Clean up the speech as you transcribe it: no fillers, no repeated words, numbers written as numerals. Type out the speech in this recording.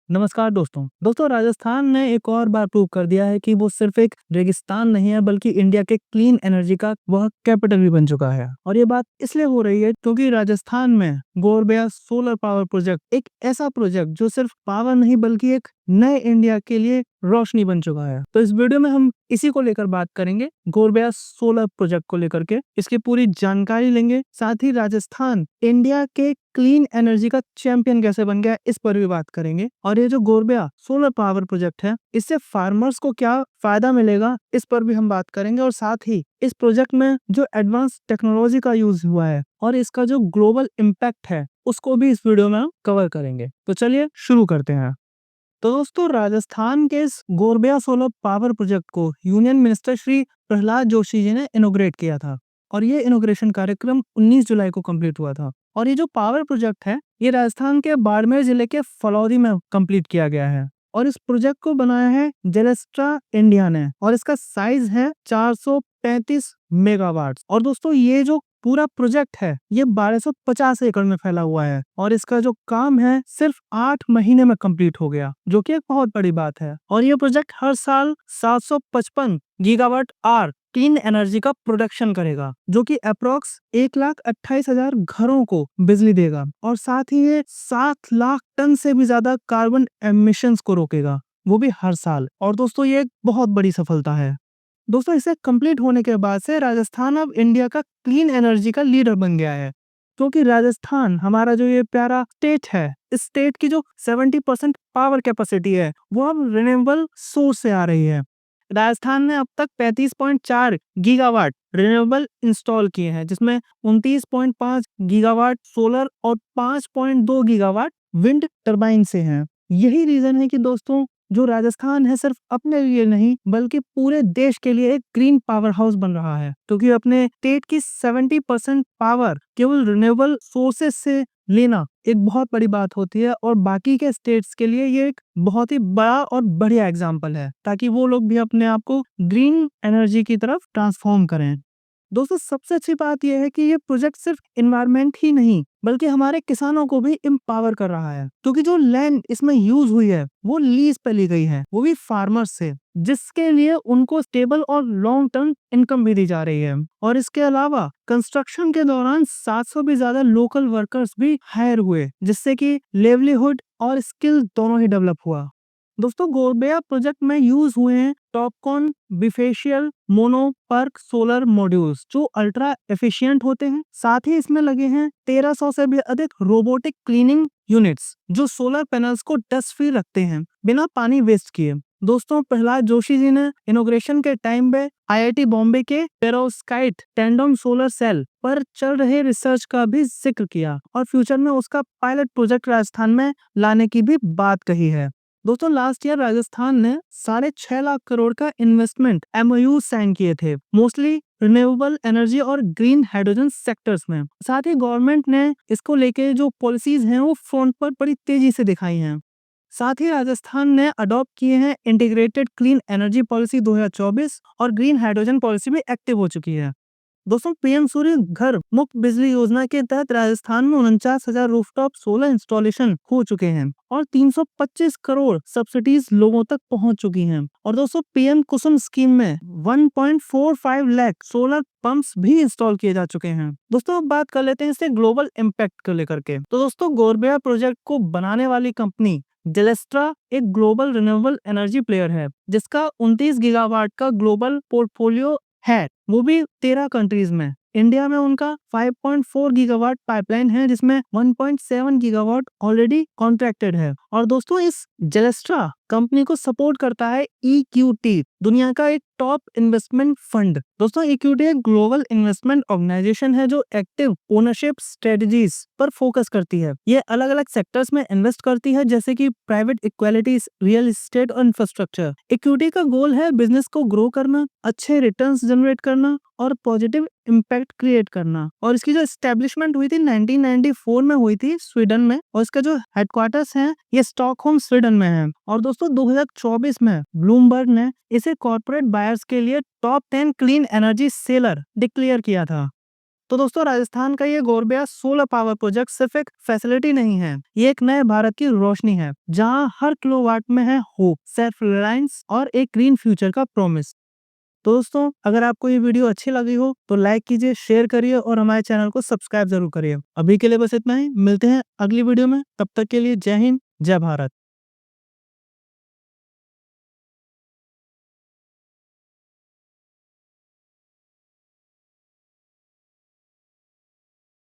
नमस्कार दोस्तों राजस्थान ने एक और बार प्रूव कर दिया है कि वो सिर्फ एक रेगिस्तान नहीं है बल्कि इंडिया के क्लीन एनर्जी का वह कैपिटल भी बन चुका है। और ये बात इसलिए हो रही है क्योंकि राजस्थान में गोरबेया सोलर पावर प्रोजेक्ट एक ऐसा प्रोजेक्ट जो सिर्फ पावर नहीं बल्कि एक नए इंडिया के लिए रोशनी बन चुका है। तो इस वीडियो में हम इसी को लेकर बात करेंगे, गोरबेया सोलर प्रोजेक्ट को लेकर के इसकी पूरी जानकारी लेंगे। साथ ही राजस्थान इंडिया के क्लीन एनर्जी का चैंपियन कैसे बन गया इस पर भी बात करेंगे। और ये जो गोरबेया सोलर पावर प्रोजेक्ट है इससे फार्मर्स को क्या फायदा मिलेगा इस पर भी हम बात करेंगे। और साथ ही इस प्रोजेक्ट में जो एडवांस टेक्नोलॉजी का यूज हुआ है और इसका जो ग्लोबल इम्पैक्ट है उसको भी इस वीडियो में हम कवर करेंगे। तो चलिए शुरू करते हैं। तो दोस्तों राजस्थान के इस गोरबेया सोलर पावर प्रोजेक्ट को यूनियन मिनिस्टर श्री प्रहलाद जोशी जी ने इनोग्रेट किया था और ये इनोग्रेशन कार्यक्रम 19 जुलाई को कंप्लीट हुआ था। और ये जो पावर प्रोजेक्ट है ये राजस्थान के बाड़मेर जिले के फलौदी में कंप्लीट किया गया है। और इस प्रोजेक्ट को बनाया है जेलेस्ट्रा इंडिया ने और इसका साइज है 435 मेगावाट। और दोस्तों ये जो पूरा प्रोजेक्ट है ये 1250 एकड़ में फैला हुआ है और इसका जो काम है सिर्फ 8 महीने में कंप्लीट हो गया, जो कि एक बहुत बड़ी बात है। और ये प्रोजेक्ट हर साल 755 गीगावाट आवर क्लीन एनर्जी का प्रोडक्शन करेगा, जो कि अप्रोक्स 1,28,000 घरों को बिजली देगा। और साथ ही ये 7 लाख टन से भी ज्यादा कार्बन एमिशंस को रोकेगा, वो भी हर साल। और दोस्तों ये एक बहुत बड़ी सफलता है। दोस्तों इसे कंप्लीट होने के बाद से राजस्थान अब इंडिया का क्लीन एनर्जी का लीडर बन गया है, क्योंकि राजस्थान हमारा जो ये प्यारा स्टेट है, इस स्टेट की जो 70% पावर कैपेसिटी है वो अब रिन्यूएबल सोर्स से आ रही है। राजस्थान ने अब तक 35.4 गीगावाट रिन्यूएबल इंस्टॉल किए हैं, जिसमें 29.5 गीगावाट सोलर और 5.2 गीगावाट विंड टरबाइन से हैं। यही रीजन है कि दोस्तों जो राजस्थान है सिर्फ अपने लिए नहीं बल्कि पूरे देश के लिए एक ग्रीन पावर हाउस बन रहा है, क्योंकि अपने स्टेट की 70% पावर केवल रिन्यूएबल सोर्सेस से लेना एक बहुत बड़ी बात होती है। और बाकी के स्टेट्स के लिए ये एक बहुत ही बड़ा और बढ़िया एग्जाम्पल है, ताकि वो लोग भी अपने आप को ग्रीन एनर्जी की तरफ ट्रांसफॉर्म करें। दोस्तों सबसे अच्छी बात यह है कि ये प्रोजेक्ट सिर्फ एनवायरनमेंट ही नहीं बल्कि हमारे किसानों को भी एम्पावर कर रहा है, क्योंकि जो लैंड इसमें यूज हुई है वो लीज पे ली गई है, वो भी फार्मर्स से, जिसके लिए उनको स्टेबल और लॉन्ग टर्म इनकम भी दी जा रही है। और इसके अलावा कंस्ट्रक्शन के दौरान 700 भी ज्यादा लोकल वर्कर्स भी हायर हुए, जिससे कि लेवलीहुड और स्किल दोनों ही डेवलप हुआ। दोस्तों गोरबेया प्रोजेक्ट में यूज हुए हैं टॉपकॉन बिफेशियल मोनोपर्क सोलर मॉड्यूल्स, जो अल्ट्रा एफिशिएंट होते हैं। साथ ही इसमें लगे हैं 1300 से भी अधिक रोबोटिक क्लीनिंग यूनिट्स, जो सोलर पैनल्स को डस्ट फ्री रखते हैं बिना पानी वेस्ट किए। दोस्तों प्रहलाद जोशी जी ने इनोग्रेशन के टाइम पे आईआईटी बॉम्बे के पेरोस्काइट टैंडम सोलर सेल पर चल रहे रिसर्च का भी जिक्र किया और फ्यूचर में उसका पायलट प्रोजेक्ट राजस्थान में लाने की भी बात कही है। दोस्तों लास्ट ईयर राजस्थान ने 6.5 लाख करोड़ का इन्वेस्टमेंट एमओयू साइन किए थे, मोस्टली रिन्यूएबल एनर्जी और ग्रीन हाइड्रोजन सेक्टर्स में। साथ ही गवर्नमेंट ने इसको लेके जो पॉलिसीज हैं वो फ्रंट पर बड़ी तेजी से दिखाई हैं। साथ ही राजस्थान ने अडॉप्ट किए हैं इंटीग्रेटेड क्लीन एनर्जी पॉलिसी 2024 और ग्रीन हाइड्रोजन पॉलिसी भी एक्टिव हो चुकी है। दोस्तों पीएम सूर्य घर मुफ्त बिजली योजना के तहत राजस्थान में 49,000 रूफटॉप सोलर इंस्टॉलेशन हो चुके हैं और 325 करोड़ सब्सिडीज लोगों तक पहुंच चुकी हैं। और दोस्तों पीएम कुसुम स्कीम में 1.45 लाख सोलर पंप्स भी इंस्टॉल किए जा चुके हैं। दोस्तों अब बात कर लेते हैं इससे ग्लोबल इम्पैक्ट को लेकर के। तो दोस्तों गोरबेया प्रोजेक्ट को बनाने वाली कंपनी जेलेस्ट्रा एक ग्लोबल रिन्यूएबल एनर्जी प्लेयर है, जिसका 29 गीगावाट का ग्लोबल पोर्टफोलियो है, वो भी 13 कंट्रीज में। इंडिया में उनका 5.4 गीगावाट पाइपलाइन है, जिसमें 1.7 गीगावाट ऑलरेडी कॉन्ट्रैक्टेड है। और दोस्तों इस जेलेस्ट्रा कंपनी को सपोर्ट करता है EQT, दुनिया का एक टॉप इन्वेस्टमेंट फंड। दोस्तों EQT एक ग्लोबल इन्वेस्टमेंट ऑर्गेनाइजेशन है जो एक्टिव ओनरशिप स्ट्रेटजीज पर फोकस करती है। ये अलग अलग सेक्टर्स में इन्वेस्ट करती है, जैसे कि प्राइवेट इक्विटीज, रियल एस्टेट और इंफ्रास्ट्रक्चर। EQT का गोल है बिजनेस को ग्रो करना, अच्छे रिटर्न्स जनरेट करना और पॉजिटिव इम्पैक्ट क्रिएट करना। और इसकी जो एस्टेब्लिशमेंट हुई थी 1994 में हुई थी स्वीडन में, और इसका जो हेडक्वार्टर्स है ये स्टॉकहोम स्वीडन में है। और दोस्तों 2024 में ब्लूमबर्ग ने इसे कॉर्पोरेट बायर्स के लिए top 10 clean energy seller declare किया था। तो दोस्तों राजस्थान का ये गोरबिया सोलर पावर प्रोजेक्ट सिर्फ एक फैसिलिटी नहीं है, ये एक नए भारत की रोशनी है जहां हर किलोवाट में है होप, सेल्फ रिलायंस और एक ग्रीन फ्यूचर का प्रॉमिस। तो दोस्तों अगर आपको ये वीडियो अच्छी लगी हो तो लाइक कीजिए, शेयर करिए और हमारे चैनल को सब्सक्राइब जरूर करिए। अभी के लिए बस इतना ही, मिलते हैं अगली वीडियो में, तब तक के लिए जय हिंद, जय भारत।